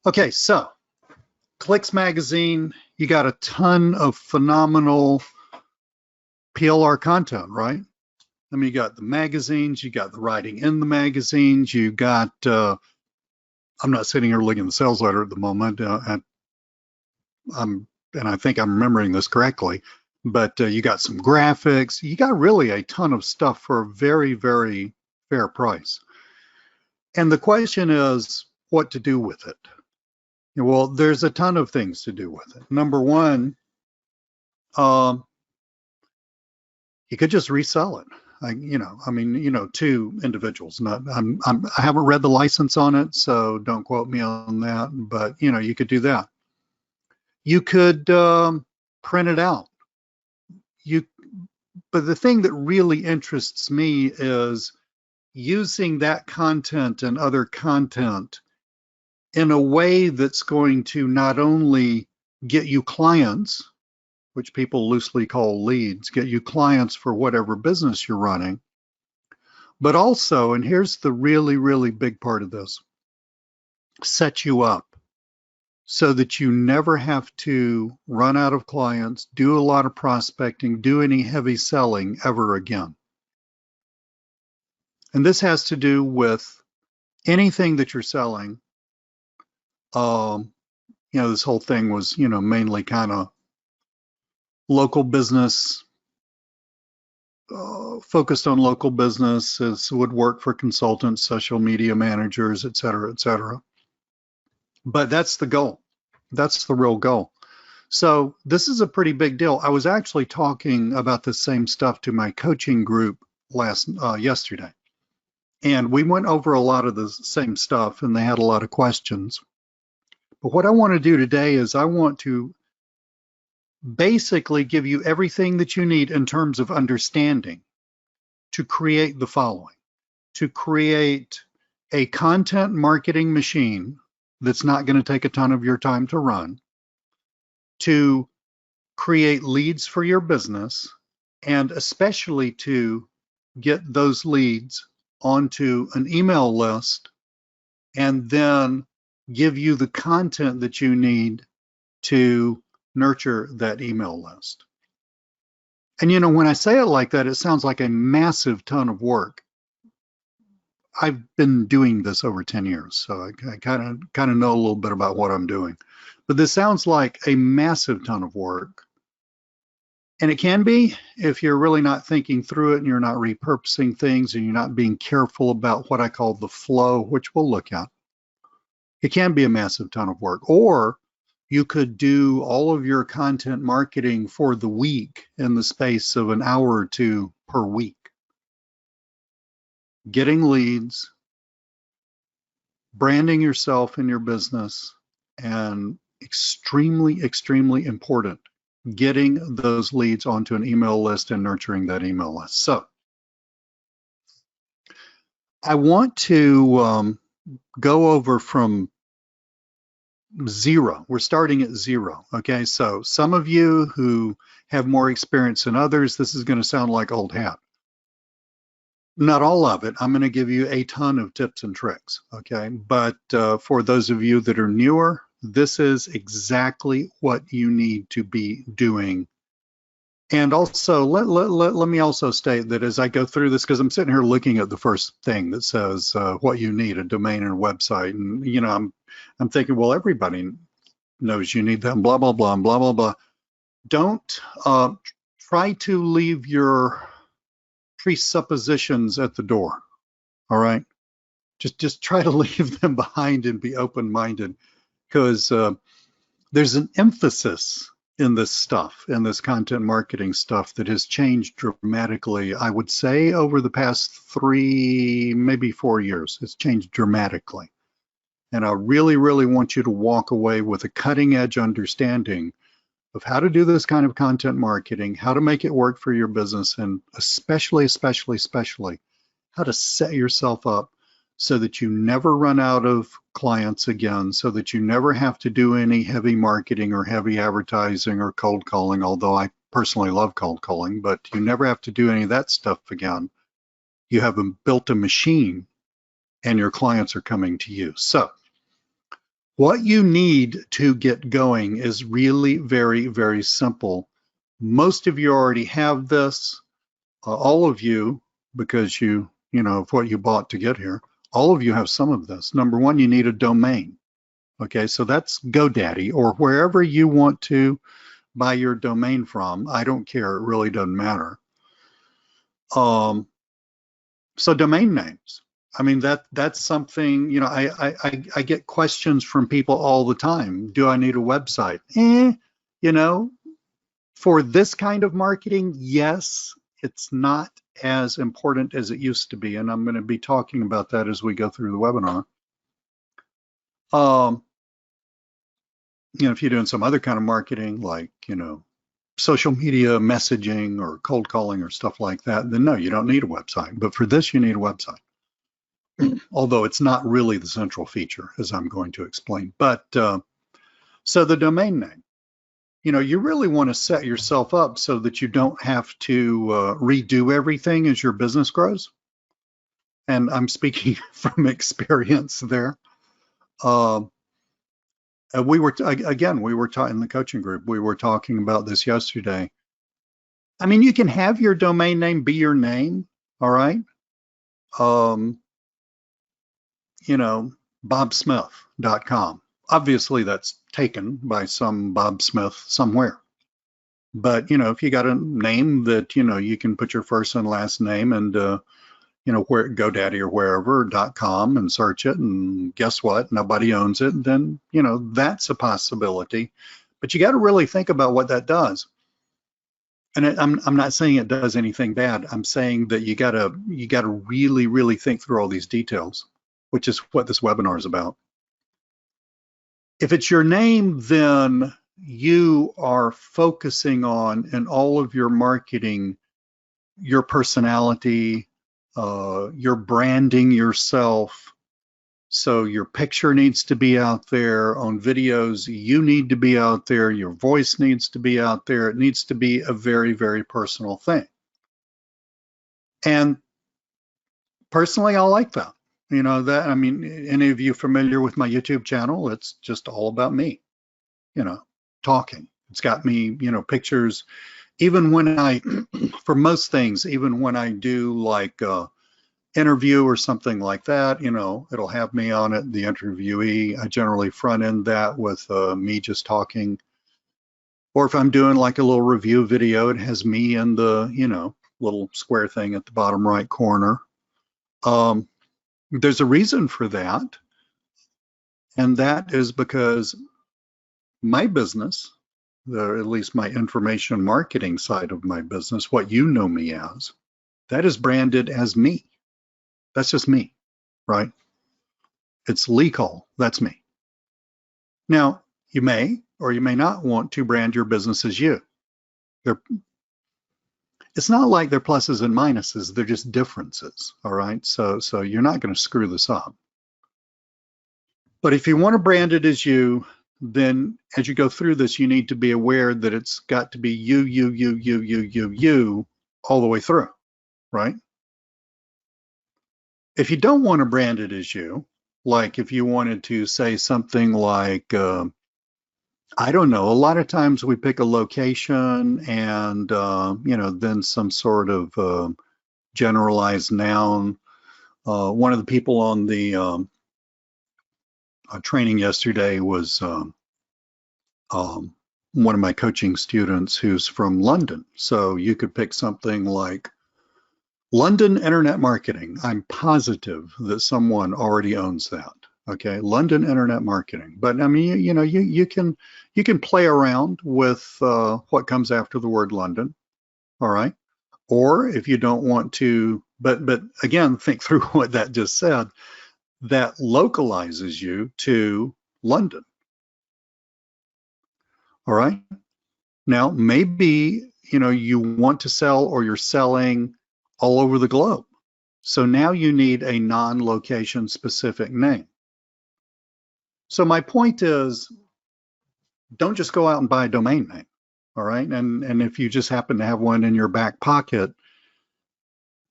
Okay, so Clicks Magazine, you got a ton of phenomenal PLR content, right? I mean, you got the magazines, you got the writing in the magazines, you got, I'm not sitting here looking at the sales letter at the moment, and I think I'm remembering this correctly, but you got some graphics, you got really a ton of stuff for a very, very fair price. And the question is what to do with it. Well, there's a ton of things to do with it. Number one, you could just resell it. To individuals. I haven't read the license on it, so don't quote me on that. But you could do that. You could print it out. But the thing that really interests me is using that content and other content in a way that's going to not only get you clients, which people loosely call leads, get you clients for whatever business you're running, but also, and here's the really, really big part of this, set you up so that you never have to run out of clients, do a lot of prospecting, do any heavy selling ever again. And this has to do with anything that you're selling. This whole thing was, mainly kind of local business, focused on local businesses, would work for consultants, social media managers, et cetera, et cetera. But that's the goal. That's the real goal. So this is a pretty big deal. I was actually talking about the same stuff to my coaching group yesterday. And we went over a lot of the same stuff, and they had a lot of questions. But what I want to do today is I want to basically give you everything that you need in terms of understanding to create the following: to create a content marketing machine that's not going to take a ton of your time to run, to create leads for your business, and especially to get those leads onto an email list, and then give you the content that you need to nurture that email list. And when I say it like that, it sounds like a massive ton of work. I've been doing this over 10 years, so I kind of know a little bit about what I'm doing. But this sounds like a massive ton of work. And it can be if you're really not thinking through it and you're not repurposing things and you're not being careful about what I call the flow, which we'll look at. It can be a massive ton of work. Or you could do all of your content marketing for the week in the space of an hour or two per week. Getting leads, branding yourself and your business, and extremely, extremely important, getting those leads onto an email list and nurturing that email list. So I want to go over from zero. We're starting at zero. Okay, so some of you who have more experience than others, this is going to sound like old hat. Not all of it. I'm going to give you a ton of tips and tricks. Okay, but for those of you that are newer, this is exactly what you need to be doing. And also, let me also state that as I go through this, because I'm sitting here looking at the first thing that says what you need, a domain and a website, and I'm thinking, well, everybody knows you need that, blah blah blah, blah blah blah. Don't try to leave your presuppositions at the door. All right, just try to leave them behind and be open-minded, because there's an emphasis in this stuff, in this content marketing stuff, that has changed dramatically. I would say over the past 3, maybe 4 years, it's changed dramatically. And I really, really want you to walk away with a cutting edge understanding of how to do this kind of content marketing, how to make it work for your business, and especially how to set yourself up so that you never run out of clients again, so that you never have to do any heavy marketing or heavy advertising or cold calling, although I personally love cold calling, but you never have to do any of that stuff again. You have built a machine and your clients are coming to you. So What you need to get going is really very, very simple. Most of you already have this, all of you, because you know, of what you bought to get here, all of you have some of this. Number one, you need a domain. Okay, so that's GoDaddy or wherever you want to buy your domain from. I don't care, it really doesn't matter. So domain names. I mean, that's something, you know, I get questions from people all the time. Do I need a website? You know, for this kind of marketing, yes, it's not as important as it used to be. And I'm going to be talking about that as we go through the webinar. You know, if you're doing some other kind of marketing, like, you know, social media messaging or cold calling or stuff like that, then no, you don't need a website. But for this, you need a website. Although it's not really the central feature, as I'm going to explain. But so the domain name, you know, you really want to set yourself up so that you don't have to redo everything as your business grows. And I'm speaking from experience there. We were, again, we were in the coaching group, we were talking about this yesterday. I mean, you can have your domain name be your name, all right? You know, bobsmith.com. Obviously, that's taken by some Bob Smith somewhere. But, you know, if you got a name that, you know, you can put your first and last name and, you know, where GoDaddy or wherever .com and search it, and guess what? Nobody owns it. Then, you know, that's a possibility. But you got to really think about what that does. And I'm not saying it does anything bad. I'm saying that you gotta really, really think through all these details, which is what this webinar is about. If it's your name, then you are focusing on, in all of your marketing, your personality, you're branding yourself. So your picture needs to be out there on videos. You need to be out there. Your voice needs to be out there. It needs to be a very, very personal thing. And personally, I like that. You know, that, I mean, any of you familiar with my YouTube channel, it's just all about me, you know, talking. It's got me, you know, pictures. Even when I, for most things, even when I do like interview or something like that, you know, it'll have me on it, the interviewee. I generally front end that with me just talking. Or if I'm doing like a little review video, it has me in the, you know, little square thing at the bottom right corner. There's a reason for that. And that is because my business, at least my information marketing side of my business, what you know me as, that is branded as me. That's just me, right? It's Lee Cole, that's me. Now, you may or you may not want to brand your business as you. It's not like they're pluses and minuses, they're just differences, all right? So you're not going to screw this up. But if you want to brand it as you, then as you go through this, you need to be aware that it's got to be you all the way through, right? If you don't want to brand it as you, like if you wanted to say something like, I don't know, a lot of times we pick a location and, you know, then some sort of generalized noun. One of the people on the training yesterday was one of my coaching students who's from London. So you could pick something like London Internet Marketing. I'm positive that someone already owns that. Okay, London Internet Marketing. But I mean, you know, you can play around with what comes after the word London. All right. Or if you don't want to, but again, think through what that just said. That localizes you to London. All right. Now, maybe, you know, you want to sell or you're selling all over the globe. So now you need a non-location specific name. So my point is, don't just go out and buy a domain name. All right. And if you just happen to have one in your back pocket,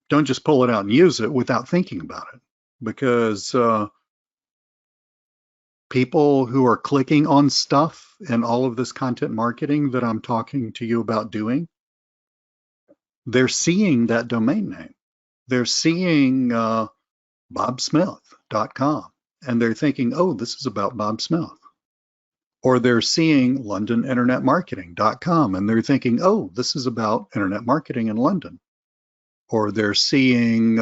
don't just pull it out and use it without thinking about it. Because people who are clicking on stuff in all of this content marketing that I'm talking to you about doing, they're seeing that domain name. They're seeing bobsmith.com, and they're thinking, oh, this is about Bob Smith. Or they're seeing londoninternetmarketing.com, and they're thinking, oh, this is about internet marketing in London. Or they're seeing,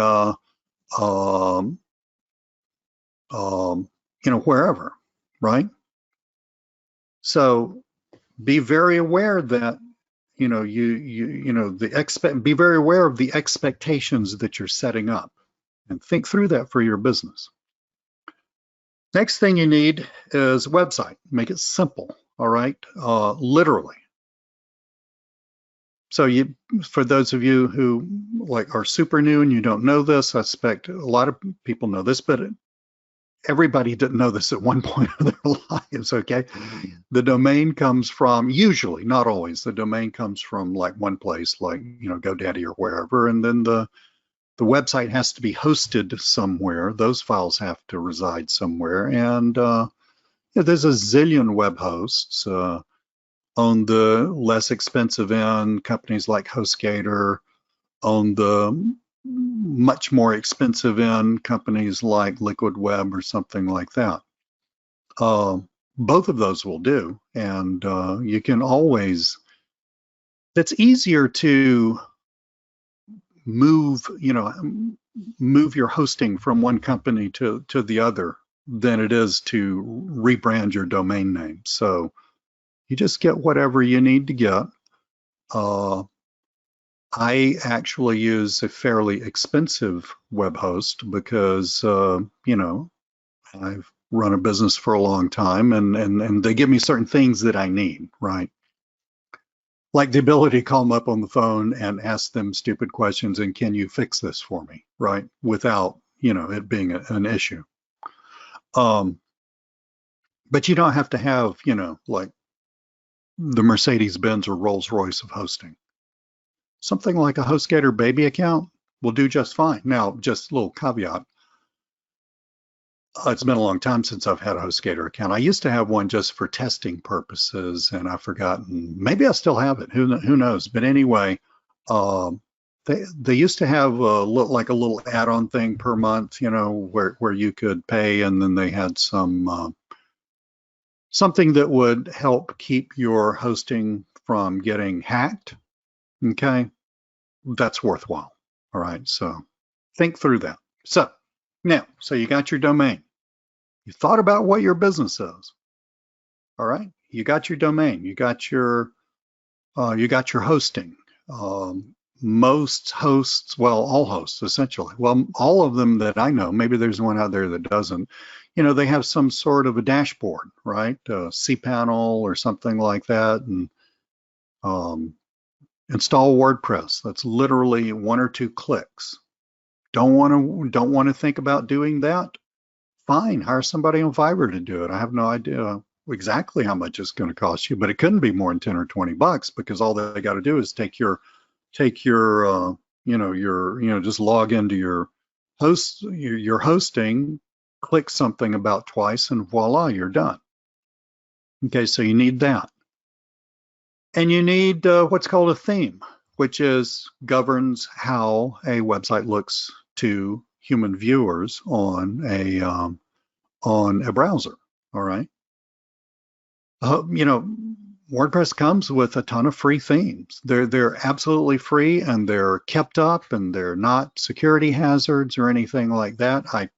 wherever, right? So be very aware that, be very aware of the expectations that you're setting up, and think through that for your business. Next thing you need is a website. Make it simple, all right? Literally. So for those of you who are super new and you don't know this, I suspect a lot of people know this, but everybody didn't know this at one point in their lives, okay? The domain comes from, usually, not always, the domain comes from one place, GoDaddy or wherever, and then the website has to be hosted somewhere. Those files have to reside somewhere, and there's a zillion web hosts. On the less expensive end, companies like HostGator. On the much more expensive end, companies like Liquid Web or something like that. Both of those will do, and you can always, it's easier to move your hosting from one company to the other than it is to rebrand your domain name. So you just get whatever you need to get. I actually use a fairly expensive web host because, I've run a business for a long time, and they give me certain things that I need, right? Like the ability to call them up on the phone and ask them stupid questions and can you fix this for me, right? Without, it being an issue. But you don't have to have, the Mercedes-Benz or Rolls-Royce of hosting. Something like a HostGator baby account will do just fine. Now, just a little caveat. It's been a long time since I've had a HostGator account. I used to have one just for testing purposes, and I've forgotten. Maybe I still have it. Who knows? But anyway, they used to have a little add-on thing per month, where you could pay, and then they had some something that would help keep your hosting from getting hacked. Okay, that's worthwhile. All right, so think through that. So you got your domain. You thought about what your business is. All right, you got your domain. You got your hosting. Most hosts, well, all hosts essentially. Well, all of them that I know. Maybe there's one out there that doesn't. They have some sort of a dashboard, right? cPanel or something like that, and install WordPress. That's literally 1 or 2 clicks. Don't want to think about doing that? Fine, hire somebody on Fiverr to do it. I have no idea exactly how much it's going to cost you, but it couldn't be more than 10 or 20 bucks because all they got to do is take your just log into your hosting, click something about twice, and voila, you're done. Okay, so you need that. And you need what's called a theme, which governs how a website looks to human viewers on a browser. All right. WordPress comes with a ton of free themes. They're absolutely free, and they're kept up, and they're not security hazards or anything like that. I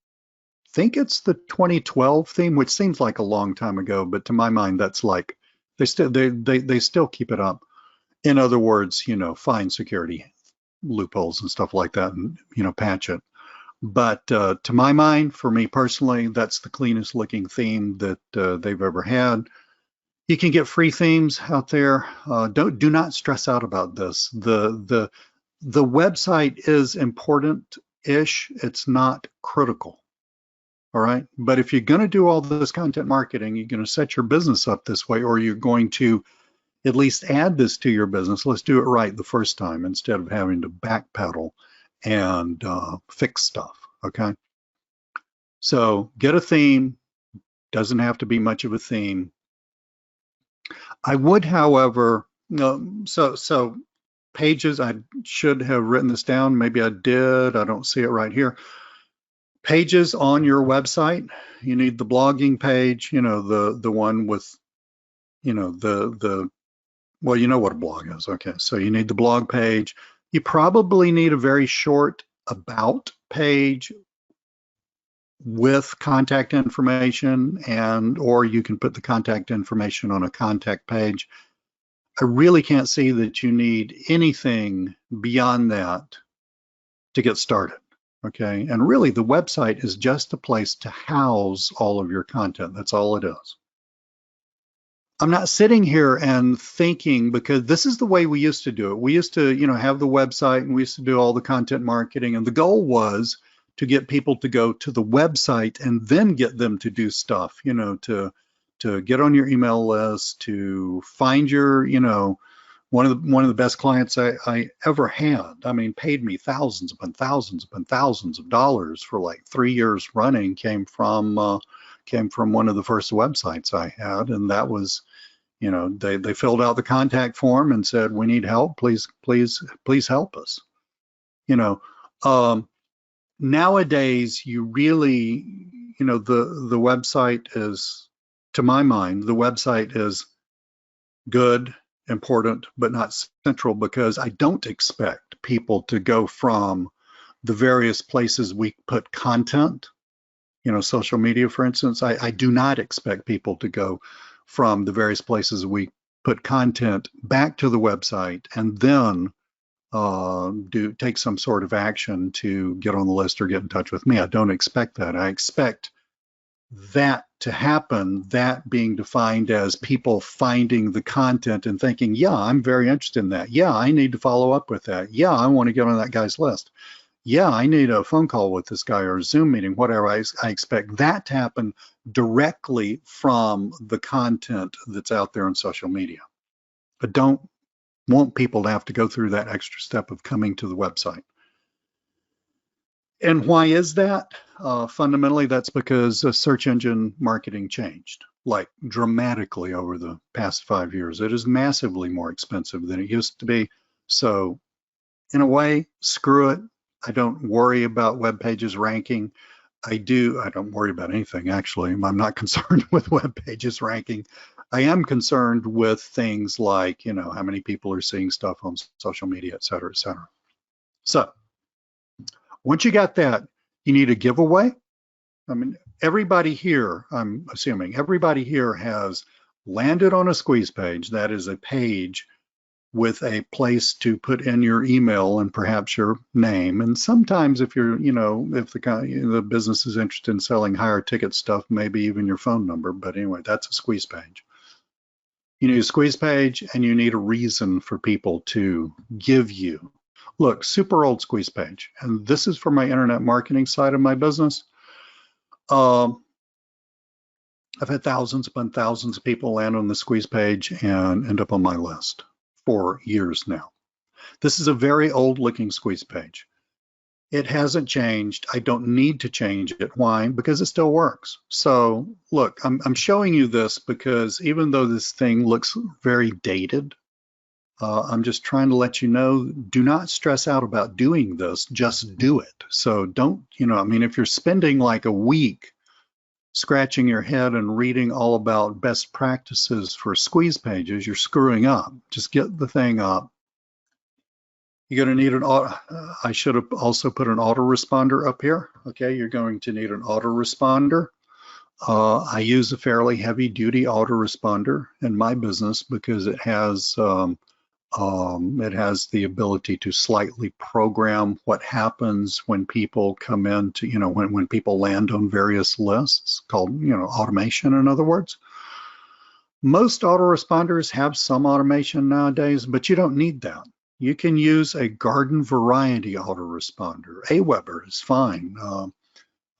think it's the 2012 theme, which seems like a long time ago, but to my mind, that's like they still keep it up. In other words, find security loopholes and stuff like that, and patch it. But to my mind, for me personally, that's the cleanest looking theme that they've ever had. You can get free themes out there. Do not stress out about this. The website is important-ish. It's not critical. All right. But if you're going to do all this content marketing, you're going to set your business up this way, or you're going to at least add this to your business. Let's do it right the first time instead of having to backpedal and fix stuff. Okay. So get a theme, Doesn't have to be much of a theme. I would, however, so pages, I should have written this down. Maybe I did. I don't see it right here. Pages on your website. You need the blogging page, the one with, well, you know what a blog is. Okay, so you need the blog page. You probably need a very short about page with contact information, or you can put the contact information on a contact page. I really can't see that you need anything beyond that to get started. Okay, and really the website is just a place to house all of your content. That's all it is. I'm not sitting here and thinking, because this is the way we used to do it. We used to, have the website, and we used to do all the content marketing, and the goal was to get people to go to the website and then get them to do stuff, to get on your email list, to find your, one of the best clients I ever had. I mean, paid me thousands upon thousands upon thousands of dollars for like 3 years running. Came from one of the first websites I had, and that was, they filled out the contact form and said, "We need help. Please help us." Nowadays, you really, the website is, to my mind, the website is good, important, but not central, because I don't expect people to go from the various places we put content, social media, for instance. I do not expect people to go from the various places we put content back to the website and then take some sort of action to get on the list or get in touch with me. I don't expect that. I expect that to happen, that being defined as people finding the content and thinking, yeah, I'm very interested in that. Yeah, I need to follow up with that. Yeah, I want to get on that guy's list. Yeah, I need a phone call with this guy or a Zoom meeting, whatever. I expect that to happen directly from the content that's out there on social media. But don't want people to have to go through that extra step of coming to the website. And why is that? Fundamentally, that's because search engine marketing changed, like dramatically over the past 5 years. It is massively more expensive than it used to be. So in a way, screw it. I don't worry about web pages ranking. I don't worry about anything, actually. I'm not concerned with web pages ranking. I am concerned with things like, how many people are seeing stuff on social media, et cetera, et cetera. So once you got that, you need a giveaway. I mean, everybody here, I'm assuming, everybody here has landed on a squeeze page. That is a page with a place to put in your email and perhaps your name. And sometimes if you're, if the business is interested in selling higher ticket stuff, maybe even your phone number. But anyway, that's a squeeze page. You need a squeeze page, and you need a reason for people to give you. Look, super old squeeze page. And this is for my internet marketing side of my business. I've had thousands upon thousands of people land on the squeeze page and end up on my list for years now. This is a very old looking squeeze page. It hasn't changed. I don't need to change it. Why? Because it still works. So look, I'm showing you this because even though this thing looks very dated, I'm just trying to let you know, do not stress out about doing this, just do it. So don't, if you're spending like a week scratching your head and reading all about best practices for squeeze pages, you're screwing up. Just get the thing up. You're going to need I should have also put an autoresponder up here. Okay, you're going to need an autoresponder. I use a fairly heavy duty autoresponder in my business because it has the ability to slightly program what happens when people come in to, when people land on various lists, called, automation, in other words. Most autoresponders have some automation nowadays, but you don't need that. You can use a garden variety autoresponder. Aweber is fine.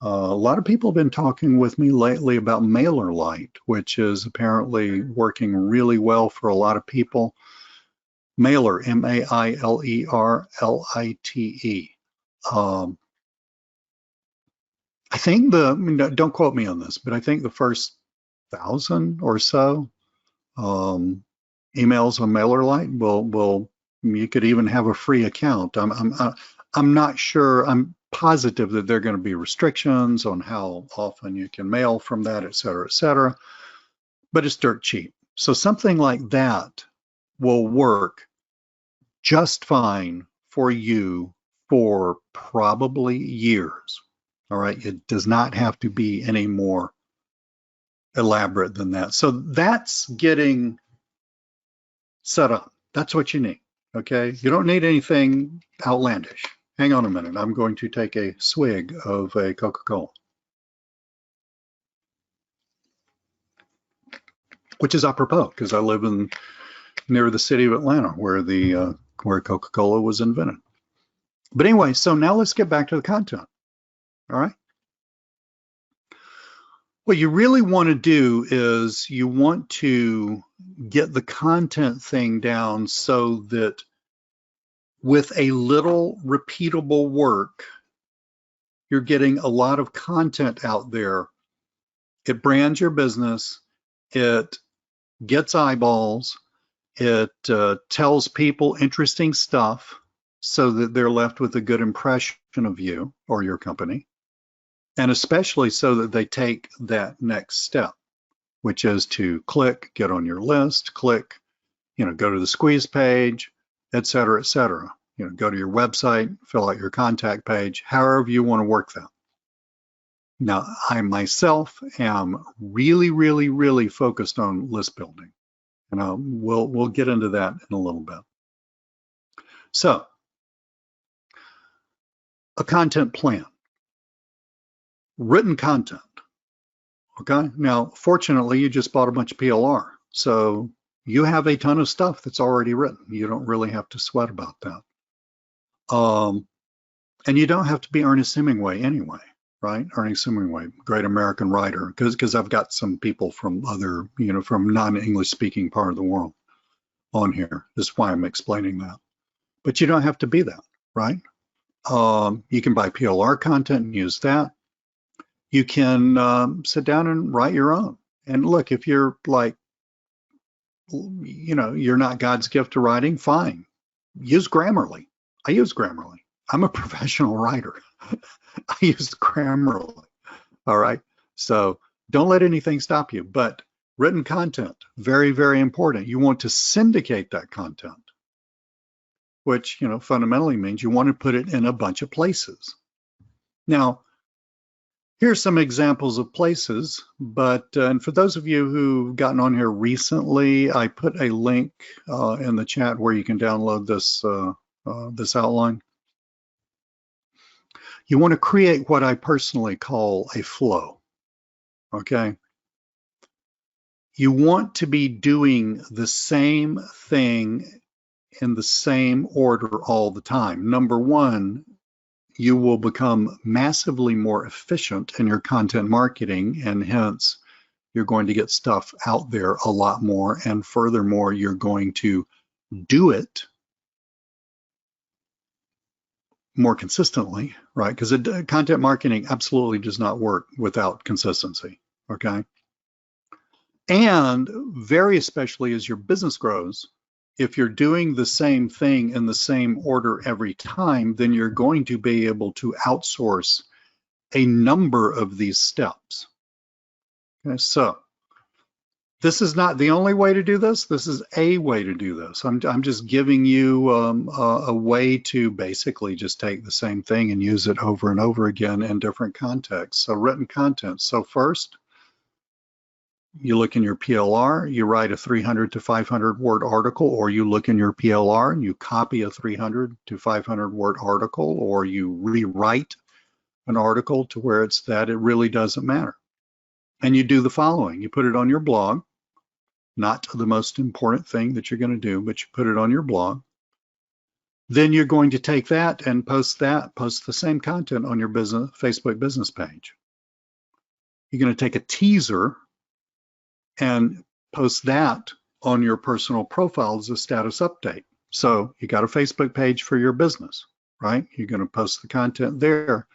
A lot of people have been talking with me lately about MailerLite, which is apparently working really well for a lot of people. Mailer, M-A-I-L-E-R-L-I-T-E. I think don't quote me on this, but I think the first 1,000 or so emails on MailerLite. Will you could even have a free account. I'm not sure. I'm positive that there are going to be restrictions on how often you can mail from that, et cetera, et cetera. But it's dirt cheap. So something like that will work just fine for you for probably years. All right. It does not have to be any more elaborate than that. So that's getting set up. That's what you need. Okay. You don't need anything outlandish. Hang on a minute. I'm going to take a swig of a Coca-Cola, which is apropos because I live near the city of Atlanta where Coca-Cola was invented. But anyway, so now let's get back to the content. All right. What you really want to do is you want to get the content thing down so that with a little repeatable work, you're getting a lot of content out there. It brands your business. It gets eyeballs. It tells people interesting stuff so that they're left with a good impression of you or your company. And especially so that they take that next step, which is to click, get on your list, click, go to the squeeze page, et cetera, go to your website, fill out your contact page, however you want to work that. Now, I myself am really, really, really focused on list building. And we'll get into that in a little bit. So, a content plan. Written content, okay? Now, fortunately, you just bought a bunch of PLR, so you have a ton of stuff that's already written. You don't really have to sweat about that. And you don't have to be Ernest Hemingway anyway, right? Ernest Hemingway, great American writer, because I've got some people from other, from non-English speaking part of the world on here. This is why I'm explaining that. But you don't have to be that, right? You can buy PLR content and use that. You can sit down and write your own. And look, if you're like, you're not God's gift to writing, fine. Use Grammarly. I use Grammarly. I'm a professional writer. I use Grammarly. All right. So don't let anything stop you. But written content, very, very important. You want to syndicate that content, which, fundamentally means you want to put it in a bunch of places. Now, here's some examples of places, but and for those of you who've gotten on here recently, I put a link in the chat where you can download this outline. You want to create what I personally call a flow, okay? You want to be doing the same thing in the same order all the time. Number one, you will become massively more efficient in your content marketing, and hence you're going to get stuff out there a lot more. And furthermore, you're going to do it more consistently, right? Because content marketing absolutely does not work without consistency, okay? And very especially as your business grows, if you're doing the same thing in the same order every time, then you're going to be able to outsource a number of these steps. Okay, so this is not the only way to do this. This is a way to do this. I'm just giving you a way to basically just take the same thing and use it over and over again in different contexts. So written content. So first, you look in your PLR, you write a 300 to 500 word article, or you look in your PLR and you copy a 300 to 500 word article, or you rewrite an article to where it's that. It really doesn't matter. And you do the following. You put it on your blog, not the most important thing that you're going to do, but you put it on your blog. Then you're going to take that and post the same content on your Facebook business page. You're going to take a teaser and post that on your personal profile as a status update. So you got a Facebook page for your business, right? You're going to post the content there.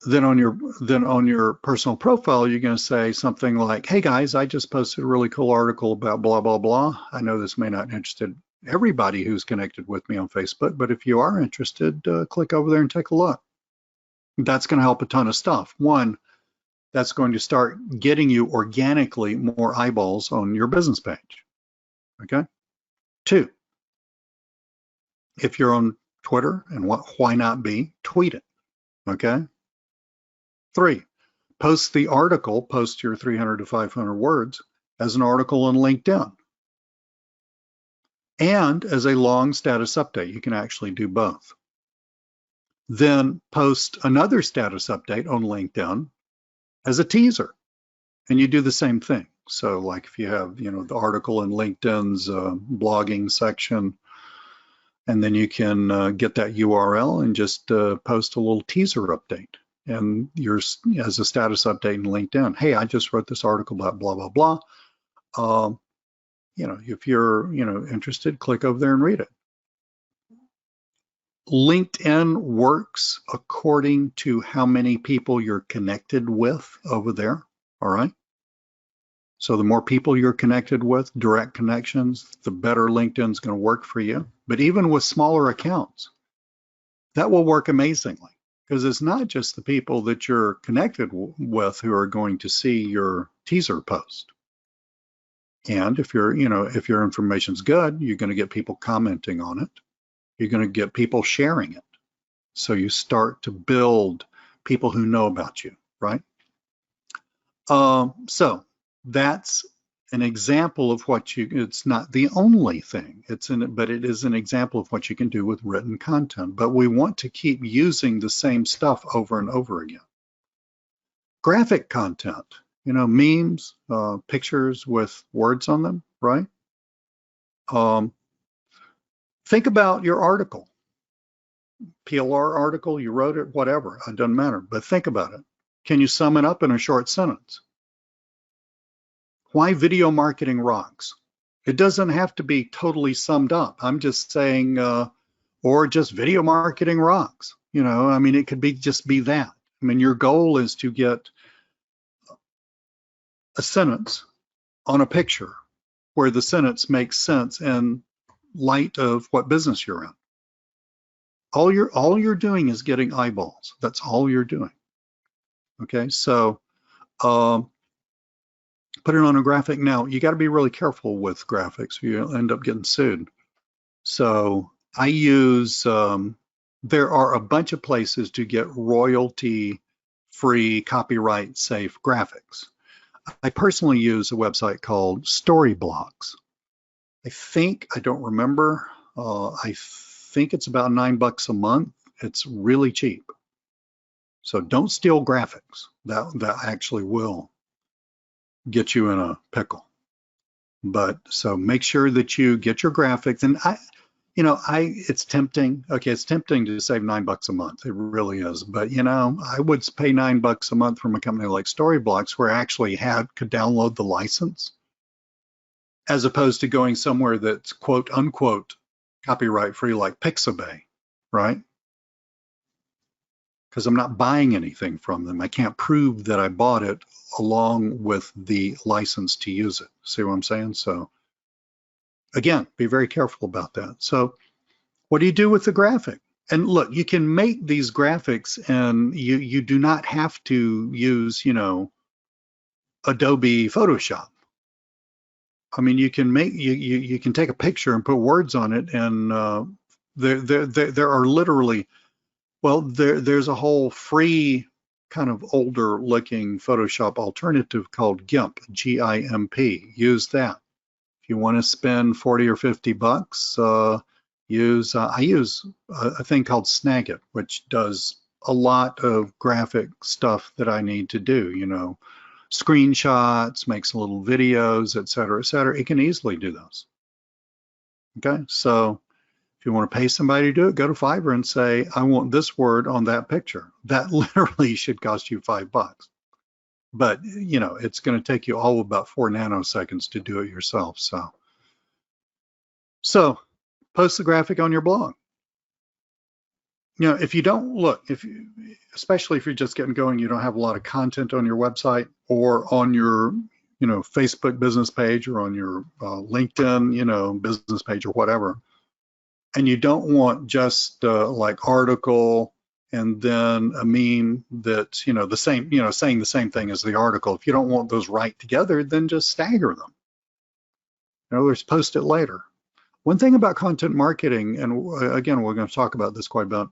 Then on your personal profile, you're going to say something like, "Hey guys, I just posted a really cool article about blah blah blah. I know this may not interest everybody who's connected with me on Facebook, but if you are interested, click over there and take a look." That's going to help a ton of stuff. One, that's going to start getting you organically more eyeballs on your business page. Okay. Two, if you're on Twitter, and why not be, tweet it. Okay. Three, post the article, post your 300 to 500 words as an article on LinkedIn and as a long status update. You can actually do both. Then post another status update on LinkedIn as a teaser, and you do the same thing. So like if you have, the article in LinkedIn's blogging section, and then you can get that URL and just post a little teaser update. And as a status update in LinkedIn, hey, I just wrote this article about blah, blah, blah. If you're, interested, click over there and read it. LinkedIn works according to how many people you're connected with over there, all right? So the more people you're connected with, direct connections, the better LinkedIn's going to work for you. But even with smaller accounts, that will work amazingly, because it's not just the people that you're connected with who are going to see your teaser post. And if your information's good, you're going to get people commenting on it. You're going to get people sharing it. So you start to build people who know about you, right? So that's an example of it's not the only thing, but it is an example of what you can do with written content. But we want to keep using the same stuff over and over again. Graphic content, memes, pictures with words on them, right? Think about your article, PLR article, you wrote it, whatever, it doesn't matter, but think about it. Can you sum it up in a short sentence? Why video marketing rocks? It doesn't have to be totally summed up. I'm just saying, or just video marketing rocks. It could just be that. Your goal is to get a sentence on a picture where the sentence makes sense in light of what business you're in. All you're doing is getting eyeballs. That's all you're doing. Okay, so put it on a graphic. Now, you got to be really careful with graphics. You'll end up getting sued. So I use, there are a bunch of places to get royalty-free, copyright-safe graphics. I personally use a website called Storyblocks. I don't remember, I think it's about $9 a month. It's really cheap. So don't steal graphics. That actually will get you in a pickle. But so make sure that you get your graphics. And it's tempting. Okay, it's tempting to save $9 a month. It really is. But I would pay $9 a month from a company like Storyblocks, where I actually could download the license, as opposed to going somewhere that's quote unquote copyright free like Pixabay, right? Because I'm not buying anything from them. I can't prove that I bought it along with the license to use it. See what I'm saying? So again, be very careful about that. So what do you do with the graphic? And look, you can make these graphics, and you do not have to use, Adobe Photoshop. You can you can take a picture and put words on it, and there are literally, there's a whole free kind of older looking Photoshop alternative called GIMP, G-I-M-P. Use that. If you want to spend 40 or 50 bucks, I use a thing called Snagit, which does a lot of graphic stuff that I need to do, screenshots, makes little videos, et cetera, et cetera. It can easily do those. Okay, so if you want to pay somebody to do it, go to Fiverr and say, I want this word on that picture. That literally should cost you $5. But, it's going to take you all about 4 nanoseconds to do it yourself. So post the graphic on your blog. you know, if you don't look, especially if you're just getting going, you don't have a lot of content on your website or on your, you know, Facebook business page or on your LinkedIn, you know, business page or whatever, and you don't want just like article and then a meme that's, you know, the same, you know, saying the same thing as the article. If you don't want those right together, then just stagger them. In other words, post it later. One thing about content marketing, and again, we're going to talk about this quite a bit,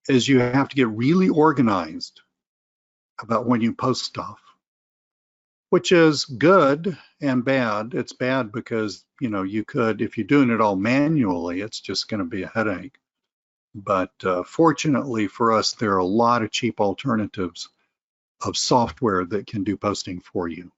is you have to get really organized about when you post stuff, which is good and bad. It's bad because, you know, you could, if you're doing it all manually, it's just going to be a headache. But fortunately for us, there are a lot of cheap alternatives of software that can do posting for you.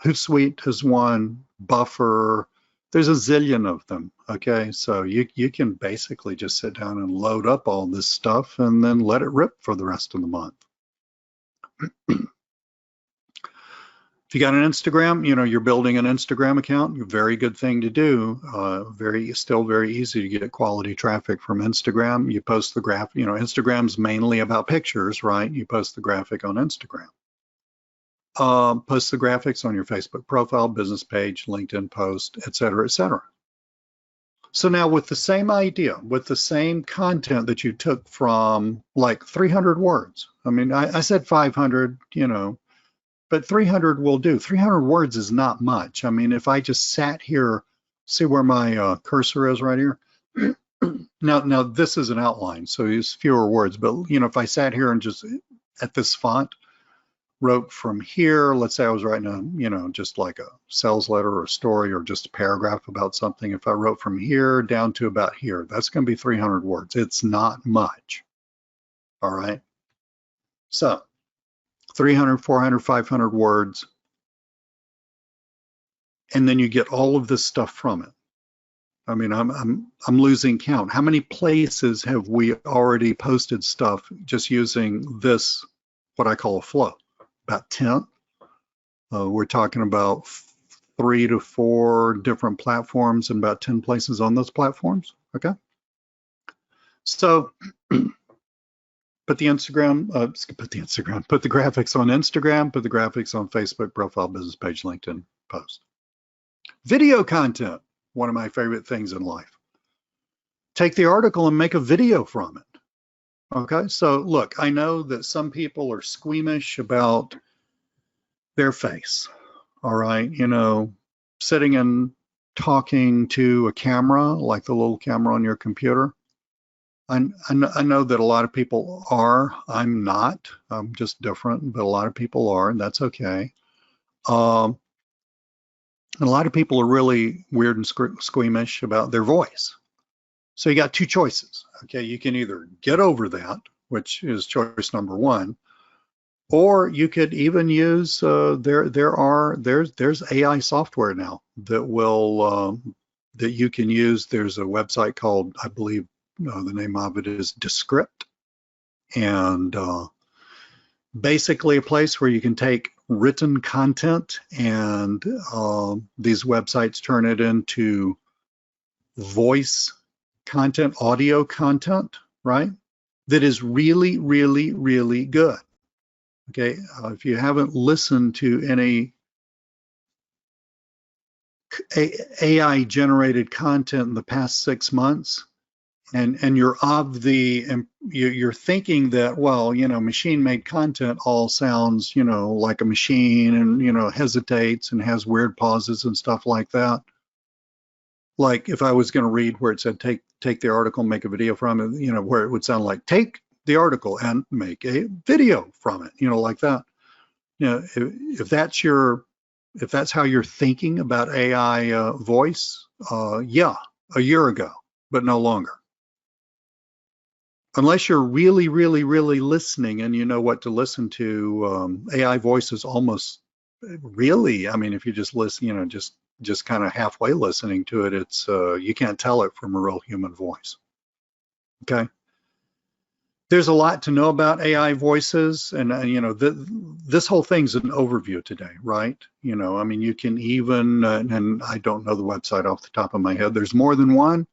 Hootsuite is one, Buffer, there's a zillion of them, okay? So you can basically just sit down and load up all this stuff and then let it rip for the rest of the month. If you got an Instagram, you know, you're building an Instagram account, a very good thing to do. Still very easy to get quality traffic from Instagram. You post the graphic, you know, Instagram's mainly about pictures, right? You post the graphic on Instagram. Post the graphics on your Facebook profile, business page, LinkedIn post, et cetera, et cetera. So now with the same idea, with the same content that you took from like 300 words, I mean, I said 500, you know, but 300 will do. 300 words is not much. I mean, if I just sat here, see where my cursor is right here? Now this is an outline, so it's fewer words, but you know, if I sat here and just at this font, wrote from here, let's say I was writing a, you know, just like a sales letter or a story or just a paragraph about something. If I wrote from here down to about here, that's going to be 300 words. It's not much. All right. So 300, 400, 500 words. And then you get all of this stuff from it. I mean, I'm losing count. How many places have we already posted stuff just using this, what I call a flow? About 10. We're talking about 3 to 4 different platforms and about 10 places on those platforms. Okay. So put the graphics on Instagram, put the graphics on Facebook profile, business page, LinkedIn post. Video content, one of my favorite things in life. Take the article and make a video from it. Okay, so look, I know that some people are squeamish about their face. All right, you know, sitting and talking to a camera, like the little camera on your computer. I know that a lot of people are. I'm not. I'm just different, but a lot of people are, and that's okay. And a lot of people are really weird and squeamish about their voice. So you got two choices. Okay, you can either get over that, which is choice number one, or you could even use there's AI software now that will that you can use. There's a website called, I believe, the name of it is Descript, and basically a place where you can take written content and these websites turn it into voice content, audio content, right? That is really, really, really good. Okay, if you haven't listened to any AI generated content in the past 6 months, and you're of the, you're thinking that, well, you know, machine made content all sounds, you know, like a machine and, you know, hesitates and has weird pauses and stuff like that. Like if I was going to read where it said take the article, make a video from it, you know, where it would sound like take the article and make a video from it, you know, like that. You know, if that's how you're thinking about AI voice, yeah, a year ago, but no longer. Unless you're really, really, really listening and you know what to listen to, AI voice is almost really, I mean, if you just listen, you know, just kind of halfway listening to it, it's you can't tell it from a real human voice. Okay. There's a lot to know about AI voices, and you know, this whole thing's an overview today, right? You know, I mean, you can even, and I don't know the website off the top of my head. There's more than one.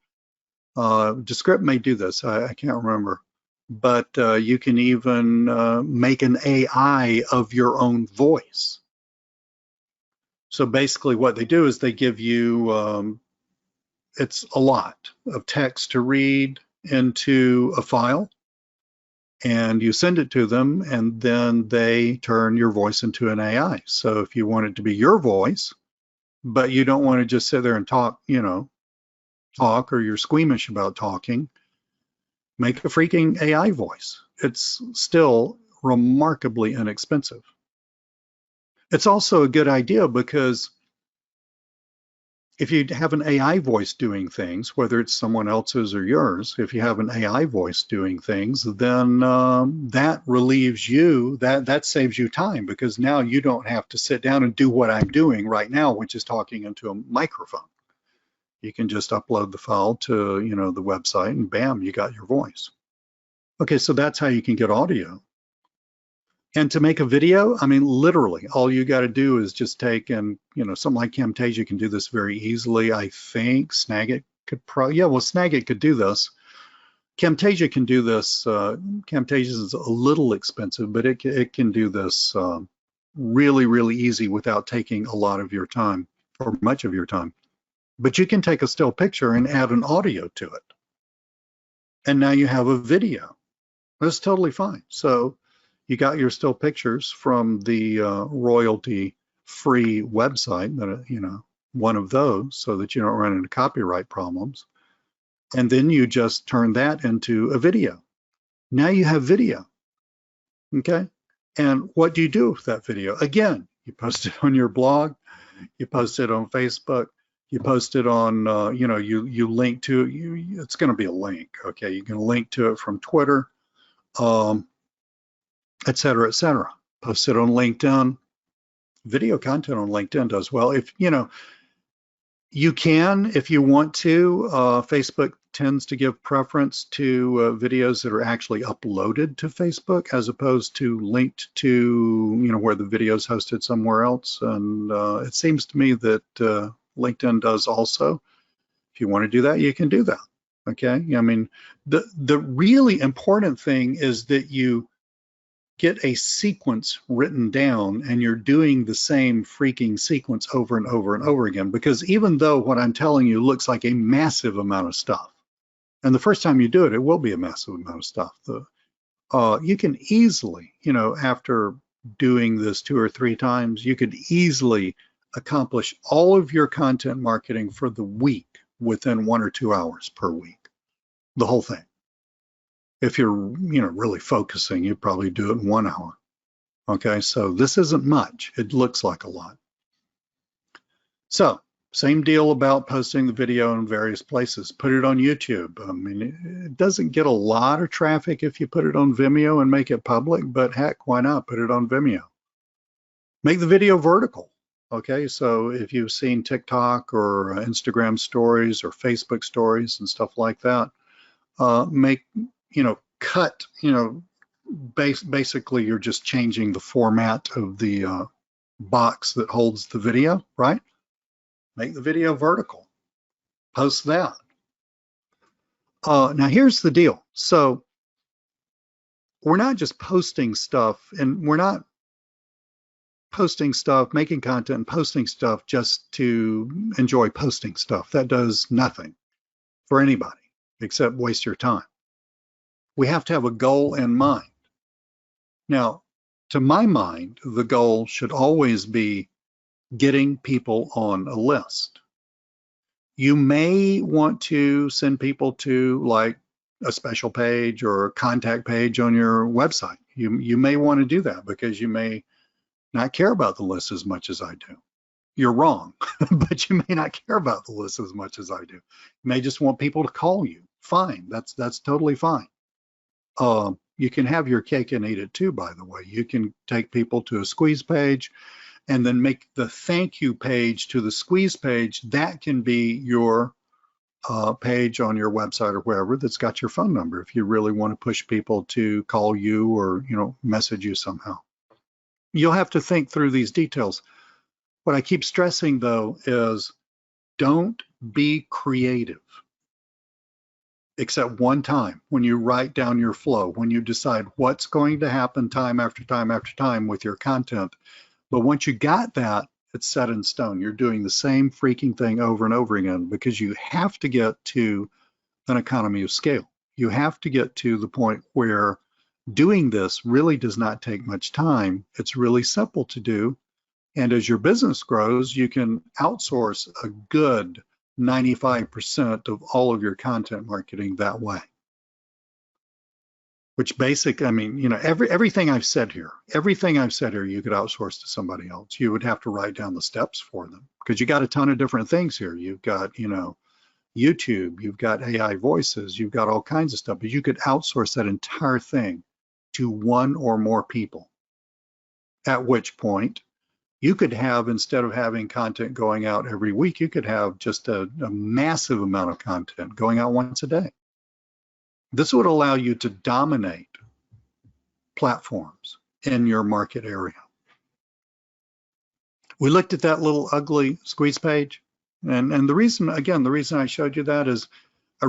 Descript may do this, I can't remember, but you can even make an AI of your own voice. So basically what they do is they give you, it's a lot of text to read into a file, and you send it to them, and then they turn your voice into an AI. So if you want it to be your voice, but you don't want to just sit there and talk, talk, or you're squeamish about talking, make a freaking AI voice. It's still remarkably inexpensive. It's also a good idea because if you have an AI voice doing things, whether it's someone else's or yours, if you have an AI voice doing things, then that relieves you, that saves you time, because now you don't have to sit down and do what I'm doing right now, which is talking into a microphone. You can just upload the file to, the website, and bam, you got your voice. Okay, so that's how you can get audio. And to make a video, I mean, literally, all you got to do is just take and, something like Camtasia can do this very easily. I think Snagit could Snagit could do this. Camtasia can do this. Camtasia is a little expensive, but it can do this really, really easy without taking a lot of your time or much of your time. But you can take a still picture and add an audio to it. And now you have a video. That's totally fine. So you got your still pictures from the royalty-free website, that one of those, so that you don't run into copyright problems. And then you just turn that into a video. Now you have video. Okay. And what do you do with that video? Again, you post it on your blog, you post it on Facebook, you post it on, you link to it. It's going to be a link. Okay. You can link to it from Twitter. Et cetera, et cetera. Post it on LinkedIn. Video content on LinkedIn does well. If you can, if you want to. Facebook tends to give preference to videos that are actually uploaded to Facebook as opposed to linked to, where the video is hosted somewhere else. And it seems to me that LinkedIn does also. If you want to do that, you can do that. Okay. I mean, the really important thing is that you get a sequence written down, and you're doing the same freaking sequence over and over and over again, because even though what I'm telling you looks like a massive amount of stuff, and the first time you do it, it will be a massive amount of stuff. You can easily, after doing this 2 or 3 times, you could easily accomplish all of your content marketing for the week within 1 or 2 hours per week, the whole thing. If you're, really focusing, you probably do it in 1 hour. Okay, so this isn't much. It looks like a lot. So, same deal about posting the video in various places. Put it on YouTube. I mean, it doesn't get a lot of traffic if you put it on Vimeo and make it public, but heck, why not put it on Vimeo? Make the video vertical. Okay, so if you've seen TikTok or Instagram stories or Facebook stories and stuff like that, cut, basically you're just changing the format of the box that holds the video, right? Make the video vertical, post that. Now here's the deal. So we're not just posting stuff, and we're not posting stuff, making content and posting stuff just to enjoy posting stuff. That does nothing for anybody except waste your time. We have to have a goal in mind. Now, to my mind, the goal should always be getting people on a list. You may want to send people to like a special page or a contact page on your website. You may want to do that because you may not care about the list as much as I do. You're wrong, but you may not care about the list as much as I do. You may just want people to call you. Fine, that's totally fine. You can have your cake and eat it too, by the way. You can take people to a squeeze page and then make the thank you page to the squeeze page. That can be your page on your website or wherever that's got your phone number if you really want to push people to call you or, message you somehow. You'll have to think through these details. What I keep stressing, though, is don't be creative. except one time when you write down your flow, when you decide what's going to happen time after time after time with your content. But once you got that, it's set in stone. You're doing the same freaking thing over and over again because you have to get to an economy of scale. You have to get to the point where doing this really does not take much time. It's really simple to do. And as your business grows, you can outsource a good 95% of all of your content marketing that way. Which I mean, you know, everything I've said here, you could outsource to somebody else. You would have to write down the steps for them because you got a ton of different things here. You've got, you know, YouTube, you've got AI voices, you've got all kinds of stuff, but you could outsource that entire thing to one or more people. At which point you could have, instead of having content going out every week, you could have just a massive amount of content going out once a day. This would allow you to dominate platforms in your market area. We looked at that little ugly squeeze page, and the reason, again, the reason I showed you that is I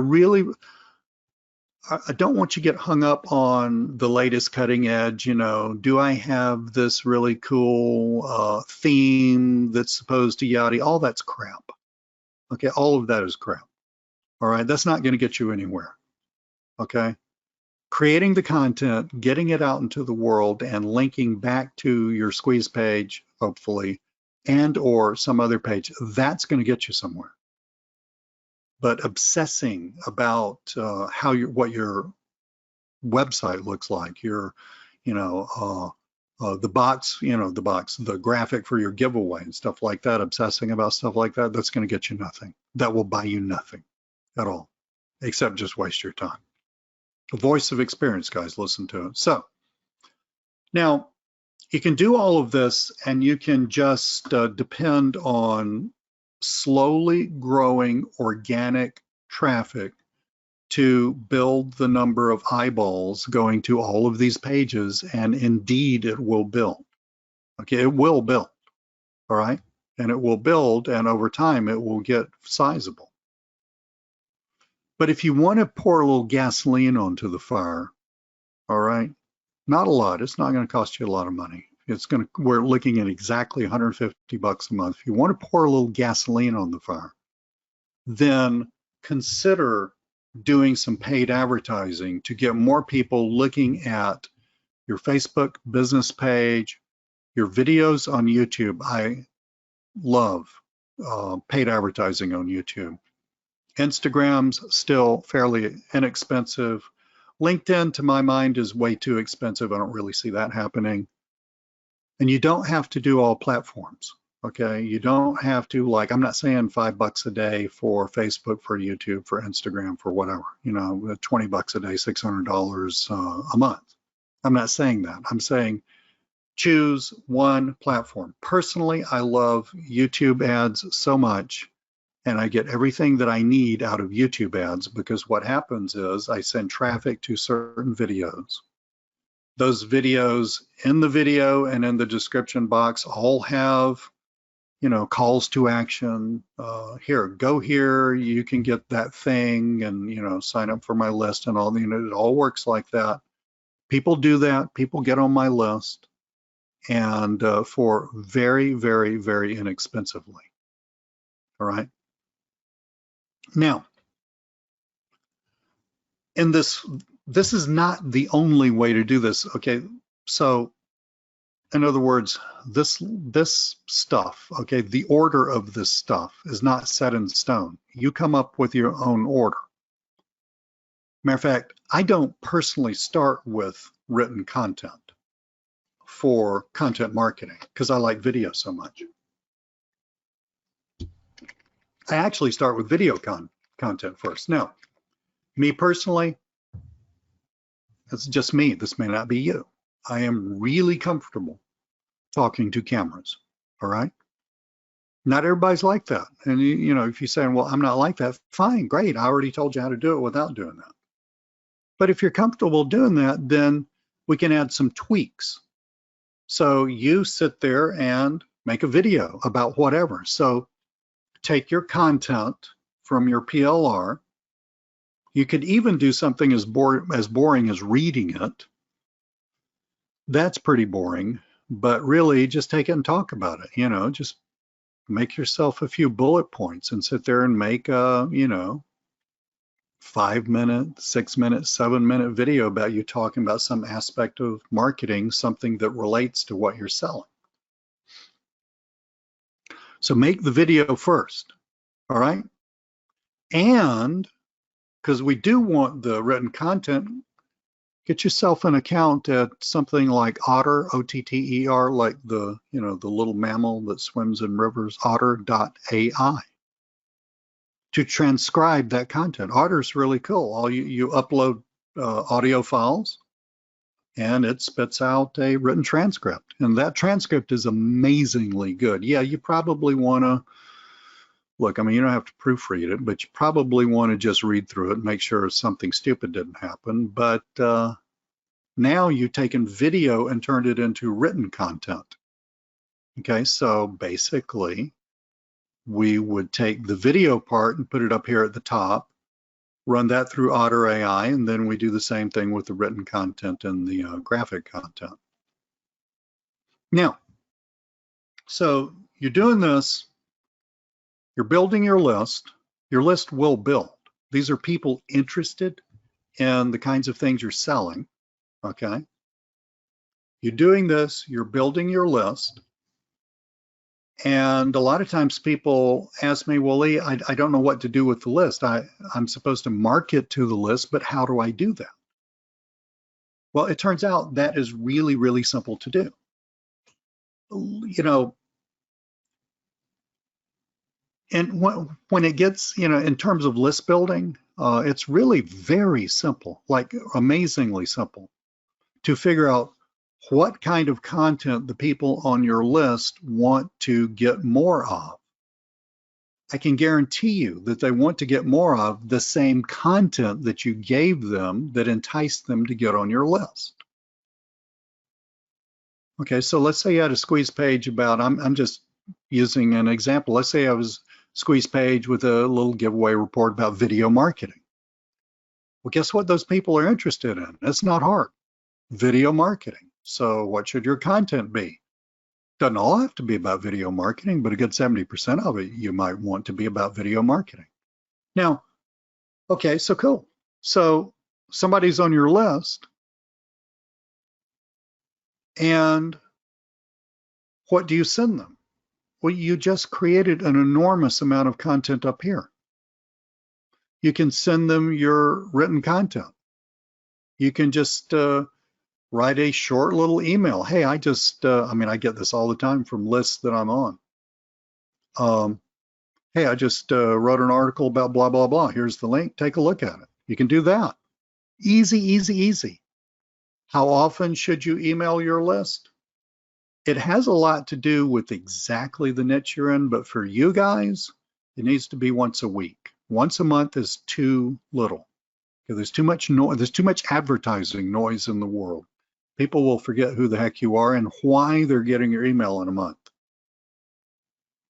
don't want you to get hung up on the latest cutting edge, you know, do I have this really cool theme that's supposed to yada, all that's crap. Okay, all of that is crap. All right, that's not going to get you anywhere. Okay, creating the content, getting it out into the world, and linking back to your squeeze page, hopefully, and or some other page, that's going to get you somewhere. But obsessing about what your website looks like, your, you know, the graphic for your giveaway and stuff like that, obsessing about stuff like that, that's going to get you nothing. That will buy you nothing at all, except just waste your time. The voice of experience, guys, listen to it. So now you can do all of this and you can just depend on slowly growing organic traffic to build the number of eyeballs going to all of these pages, and indeed it will build. Okay, it will build, all right? And it will build, and over time it will get sizable. But if you want to pour a little gasoline onto the fire, all right, not a lot. It's not going to cost you a lot of money. We're looking at exactly 150 bucks a month. If you want to pour a little gasoline on the fire, then consider doing some paid advertising to get more people looking at your Facebook business page, your videos on YouTube. I love paid advertising on YouTube. Instagram's still fairly inexpensive. LinkedIn, to my mind, is way too expensive. I don't really see that happening. And you don't have to do all platforms, okay? You don't have to, like, I'm not saying $5 a day for Facebook, for YouTube, for Instagram, for whatever, you know, 20 bucks a day, $600 a month. I'm not saying that. I'm saying choose one platform. Personally, I love YouTube ads so much, and I get everything that I need out of YouTube ads, because what happens is I send traffic to certain videos. Those videos in the video and in the description box all have, you know, calls to action. Here, go here, you can get that thing, and, you know, sign up for my list and all. You know, it all works like that. People do that. People get on my list, and for very, very, very inexpensively. All right. Now, in this is not the only way to do this, okay? So, in other words, this stuff, okay, the order of this stuff is not set in stone. You come up with your own order. Matter of fact, I don't personally start with written content for content marketing because I like video so much. I actually start with video content first. Now, me personally, that's just me. This may not be you. I am really comfortable talking to cameras, all right? Not everybody's like that. And you know, if you're saying, well, I'm not like that, fine, great. I already told you how to do it without doing that. But if you're comfortable doing that, then we can add some tweaks. So you sit there and make a video about whatever. So take your content from your PLR, You could even do something as boring as reading it. That's pretty boring, but really just take it and talk about it. Just make yourself a few bullet points and sit there and make a, 5-minute, 6-minute, 7-minute video about you talking about some aspect of marketing, something that relates to what you're selling. So make the video first, all right? And because we do want the written content, get yourself an account at something like Otter, O-T-T-E-R, like the little mammal that swims in rivers, otter.ai, to transcribe that content. Otter's really cool. You upload audio files, and it spits out a written transcript. And that transcript is amazingly good. Yeah, you probably want to, look, I mean, you don't have to proofread it, but you probably want to just read through it and make sure something stupid didn't happen. But now you've taken video and turned it into written content. Okay, so basically, we would take the video part and put it up here at the top, run that through Otter AI, and then we do the same thing with the written content and the graphic content. Now, so you're doing this, you're building your list will build. These are people interested in the kinds of things you're selling, okay? You're doing this, you're building your list, and a lot of times people ask me, well, Lee, I don't know what to do with the list. I'm supposed to market to the list, but how do I do that? Well, it turns out that is really, really simple to do. And when it gets, in terms of list building, it's really very simple, like amazingly simple, to figure out what kind of content the people on your list want to get more of. I can guarantee you that they want to get more of the same content that you gave them that enticed them to get on your list. Okay, so let's say you had a squeeze page about, I'm just using an example. Let's say I was squeeze page with a little giveaway report about video marketing. Well, guess what those people are interested in? It's not hard. Video marketing. So what should your content be? Doesn't all have to be about video marketing, but a good 70% of it you might want to be about video marketing. Now, okay, so cool. So somebody's on your list, and what do you send them? Well, you just created an enormous amount of content up here. You can send them your written content. You can just write a short little email. Hey, I get this all the time from lists that I'm on. Hey, I just wrote an article about blah, blah, blah. Here's the link. Take a look at it. You can do that. Easy, easy, easy. How often should you email your list? It has a lot to do with exactly the niche you're in, but for you guys, it needs to be once a week. Once a month is too little. Okay, there's too much noise. There's too much advertising noise in the world. People will forget who the heck you are and why they're getting your email in a month.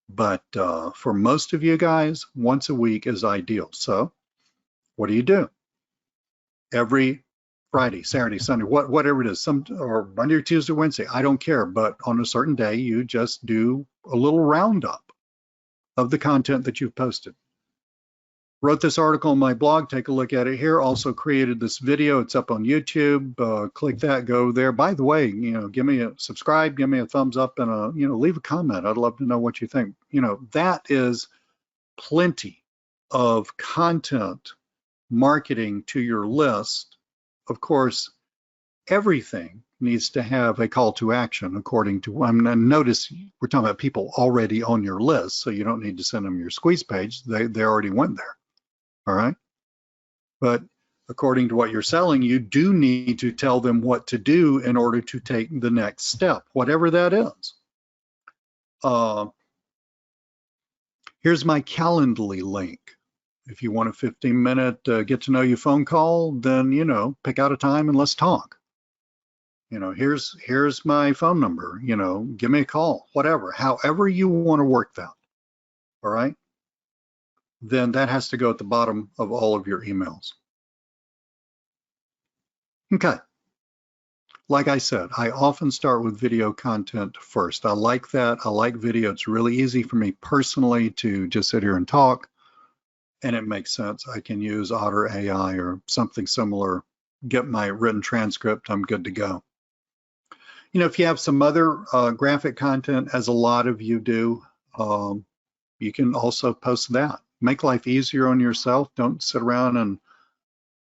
But for most of you guys, once a week is ideal. So what do? Every Friday, Saturday, Sunday, whatever it is, or Monday or Tuesday, Wednesday, I don't care. But on a certain day, you just do a little roundup of the content that you've posted. Wrote this article on my blog. Take a look at it here. Also created this video. It's up on YouTube. Click that. Go there. By the way, give me a subscribe. Give me a thumbs up and leave a comment. I'd love to know what you think. That is plenty of content marketing to your list. Of course, everything needs to have a call to action according to, and notice we're talking about people already on your list, so you don't need to send them your squeeze page. They already went there. All right. But according to what you're selling, you do need to tell them what to do in order to take the next step, whatever that is. Here's my Calendly link. If you want a 15-minute get to know you phone call, then, pick out a time and let's talk. Here's my phone number, give me a call, whatever, however you want to work that. All right. Then that has to go at the bottom of all of your emails. Okay. Like I said, I often start with video content first. I like that. I like video. It's really easy for me personally to just sit here and talk, and it makes sense. I can use Otter AI or something similar, get my written transcript, I'm good to go. You know, if you have some other graphic content, as a lot of you do, you can also post that. Make life easier on yourself. Don't sit around and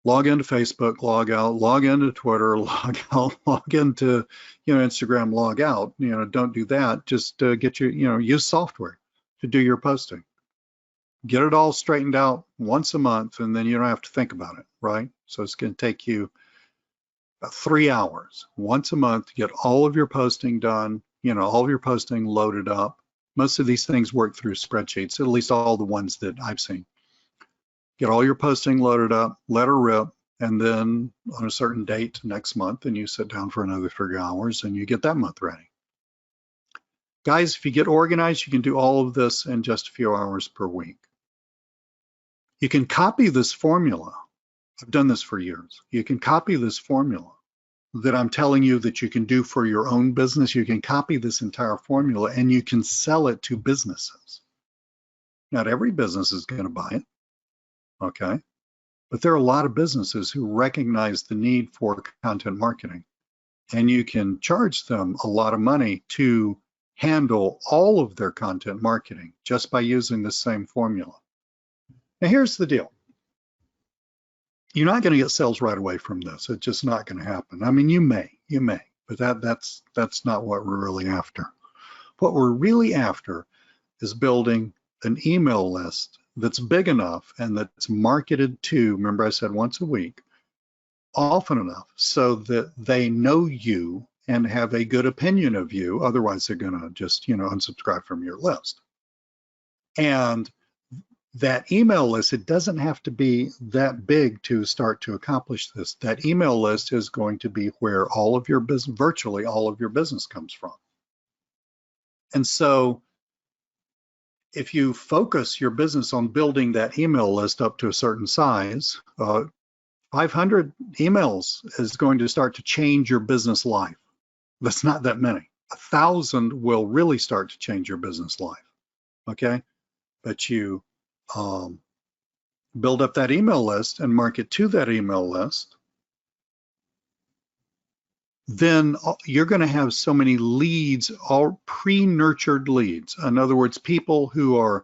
log into Facebook, log out, log into Twitter, log out, log into, Instagram, log out. Don't do that. Just get your, use software to do your posting. Get it all straightened out once a month, and then you don't have to think about it, right? So it's going to take you about 3 hours once a month to get all of your posting done, all of your posting loaded up. Most of these things work through spreadsheets, at least all the ones that I've seen. Get all your posting loaded up, let her rip, and then on a certain date next month, and you sit down for another 3 hours and you get that month ready. Guys, if you get organized, you can do all of this in just a few hours per week. You can copy this formula. I've done this for years. You can copy this formula that I'm telling you that you can do for your own business. You can copy this entire formula and you can sell it to businesses. Not every business is going to buy it, okay? But there are a lot of businesses who recognize the need for content marketing, and you can charge them a lot of money to handle all of their content marketing just by using the same formula. Now, here's the deal. You're not going to get sales right away from this. It's just not going to happen. I mean, you may, but that's not what we're really after. What we're really after is building an email list that's big enough and that's marketed to, remember I said once a week, often enough so that they know you and have a good opinion of you. Otherwise, they're going to just, unsubscribe from your list. And that email list, it doesn't have to be that big to start to accomplish this. That email list is going to be where all of your business, virtually all of your business comes from. And so if you focus your business on building that email list up to a certain size, 500 emails is going to start to change your business life. That's not that many. 1,000 will really start to change your business life, okay? But you build up that email list and market to that email list, then you're going to have so many leads, all pre-nurtured leads. In other words, people who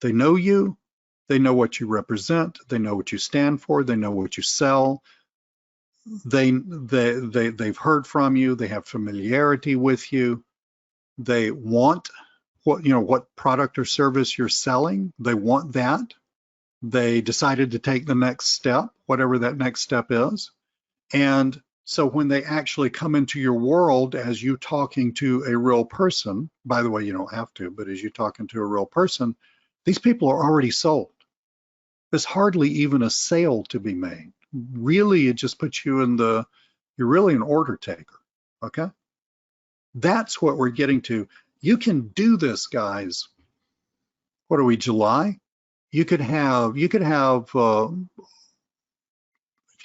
they know you, they know what you represent, they know what you stand for, they know what you sell, they've heard from you, they have familiarity with you, they want what product or service you're selling, they want that. They decided to take the next step, whatever that next step is. And so when they actually come into your world as you talking to a real person, by the way, you don't have to, but as you talking to a real person, these people are already sold. There's hardly even a sale to be made. Really, it just puts you you're really an order taker, okay? That's what we're getting to. You can do this, guys. What are we, July? You could have, if you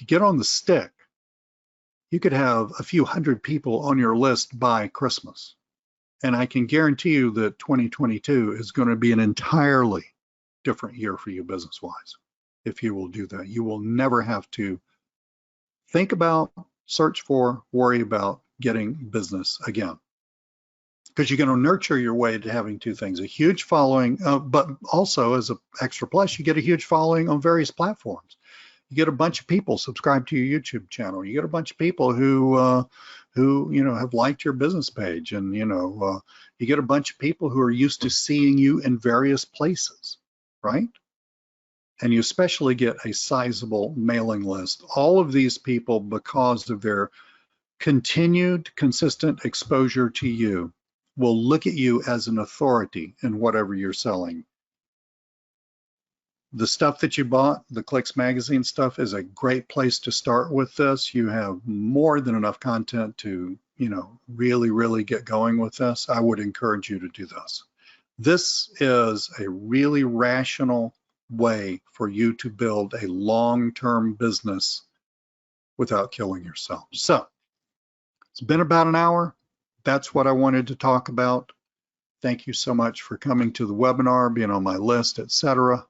get on the stick, you could have a few hundred people on your list by Christmas. And I can guarantee you that 2022 is going to be an entirely different year for you business-wise if you will do that. You will never have to think about, search for, worry about getting business again. Because you're going to nurture your way to having two things, a huge following, but also as an extra plus, you get a huge following on various platforms. You get a bunch of people subscribe to your YouTube channel. You get a bunch of people who have liked your business page, and you get a bunch of people who are used to seeing you in various places, right? And you especially get a sizable mailing list. All of these people, because of their continued, consistent exposure to you, will look at you as an authority in whatever you're selling. The stuff that you bought, the Clicks Magazine stuff, is a great place to start with this. You have more than enough content to, really, really get going with this. I would encourage you to do this. This is a really rational way for you to build a long-term business without killing yourself. So it's been about an hour. That's what I wanted to talk about. Thank you so much for coming to the webinar, being on my list, etc.